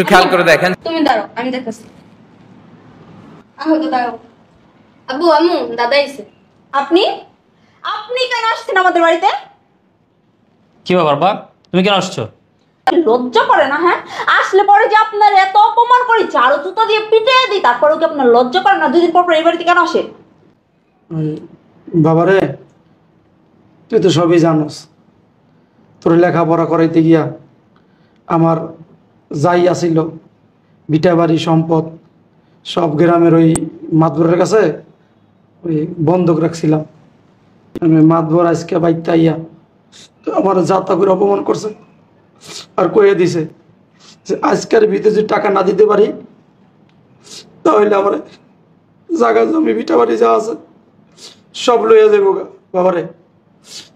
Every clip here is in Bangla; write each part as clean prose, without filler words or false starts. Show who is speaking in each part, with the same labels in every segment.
Speaker 1: খেয়াল করে দেখেন।
Speaker 2: তুমি দাঁড়াও, আমি দেখতেছি। দাঁড়াও। আব্বু আম্মু দাদা এসে। আপনি আপনি কেন আসছেন আমাদের বাড়িতে?
Speaker 3: কি ব্যাপার বাবা, তুমি কেন আসছো?
Speaker 2: লজ্জা করে না? হ্যাঁ, আসলে পরে যে আপনার এত অপমান করি, ঝাড়ু জুতো দিয়ে পিটিয়ে দিই, তারপরেও কি আপনার লজ্জা করে না? দুদিন পর পর এই বাড়িতে কেন আসে?
Speaker 4: বাবারে, তুই তো সবই জানোস। তোর লেখাপড়া করাইতে গিয়া আমার যাই আসিল ভিটা বাড়ি সম্পদ সব গ্রামের ওই মাতবরের কাছে ওই বন্ধক রাখছিলাম। মাতবর আজকে বাইতে আইয়া আমার যাত্রা করে অপমান করছে আর কয়ে দিছে যে আজকের ভিতরে যদি টাকা না দিতে পারি তাহলে আমার জায়গা জমি ভিটা বাড়ি যা আছে সব লইয়া যাবো। বাবারে,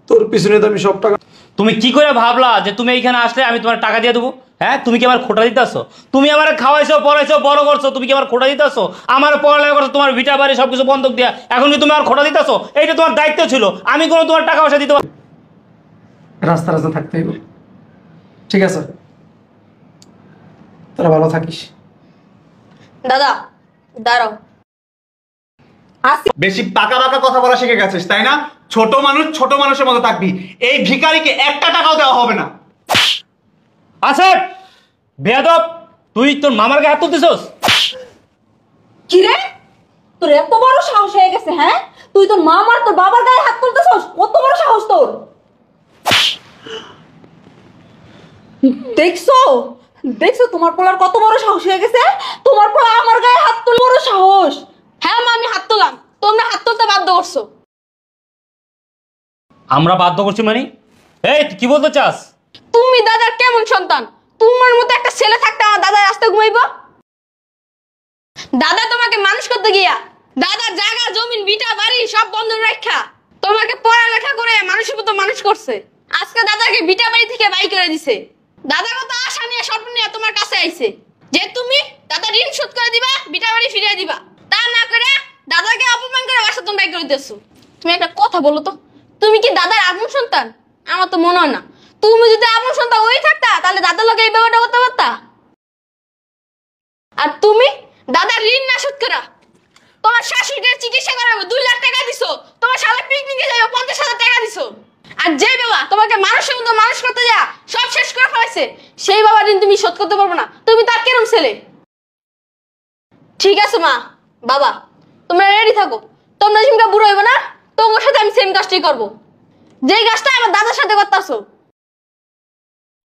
Speaker 4: তোর পিছনে তো আমি সব টাকা।
Speaker 3: তুমি কি করে ভাবলা যে তুমি এইখানে আসলে আমি তোমার টাকা দিয়ে দেবো? হ্যাঁ, তুমি কি আমার খোটা দিতে আসো? তুমি আমার খাওয়াইছো, পড়াইছো, বড় করছো, তুমি কি আমার খোটা দিতে আসো? আমার পড়ালেখা করছো, তোমার ভিটা বাড়ি সবকিছু বন্ধক দেয়া, এখন কি তুমি আমার খোটা দিতে আসো? এইটা তোমার দায়িত্ব ছিল, আমি কোনো তোমার টাকা পয়সা দিতে পারি?
Speaker 4: রাস্তা রাস্তা থাকতে হইব, ঠিক আছে? তোরা ভালো থাকিস।
Speaker 2: দাদা দাঁড়াও।
Speaker 5: বেশি পাকা পাকা কথা বলা শিখে গেছিস তাই না? ছোট মানুষ ছোট মানুষের মতো থাকবি। এই ভিখারিকে একটা টাকাও দেওয়া হবে না।
Speaker 3: আসেফ, বেয়াদব, তুই তোর মামার গায়ে হাত তুলতেছস?
Speaker 2: কি রে, তোর এত বড় সাহস হয়ে গেছে? হ্যাঁ, তুই তোর মামার তোর বাবার গায়ে হাত তুলতেছস? কত বড় সাহস তোর! দেখছো দেখছো তোমার পোলার কত বড় সাহস হয়ে গেছে? তোমার পোলা আমার গায়ে হাত তুল, বড় সাহস! হ্যাঁ মা, আমি হাত তুললাম, তোমরা হাত তুলতে বাধ্য করছো।
Speaker 3: আমরা বাধ্য করছি মানে? এই তুই কি বলতে চাস?
Speaker 2: তুমি দাদার কেমন সন্তান? তোমার মতো একটা ছেলে থাকতে আমার দাদা রাস্তায় ঘুমাইবো? দাদা তোমাকে মানুষ করতে গিয়া দাদার জায়গা জমিন ভিটা বাড়ি সব বন্ধ রাখা তোমাকে পড়ালেখা করে মানুষের মতো মানুষ করছে। আজকে দাদাকে ভিটা বাড়ি থেকে বাই করে দিছে। দাদা কত আশা নিয়ে স্বপ্ন নিয়ে তোমার কাছে আইছে যে তুমি দাদা ঋণ শোধ করে দিবা, ভিটা বাড়ি ফিরিয়ে দিবা। তা না করে দাদাকে অপমান করে বাসা তুমি বাই করে দিয়েছো। তুমি একটা কথা বলো তো, তুমি কি দাদার আপন সন্তান? আমার তো মনে হয় না। তুমি যদি আপন সন্তান ওই থাকতা তাহলে দাদার লোকে এই ব্যাপারটা করতে পারতা। আর তুমি দাদার ঋণ না শোধ করা তোমার শাশুড়ির চিকিৎসা করাবো 2 লাখ টাকা দিছো, তোমার শালা পিকনিকে যাবে 50,000 টাকা দিছো। আর যে বাবা তোমাকে মানুষের মতো মানুষ করতে যা সব শেষ করে ফেলেছে, সেই বাবার ঋণ তুমি শোধ করতে পারবে না। তুমি তার কেরম ছেলে? ঠিক আছে মা বাবা, তোমরা রেডি থাকো। তোমরা যেমন বুড়ো হইবে না, তোমার সাথে আমি সেম কাজটাই করবো, যে কাজটা আমার দাদার সাথে করতেছো।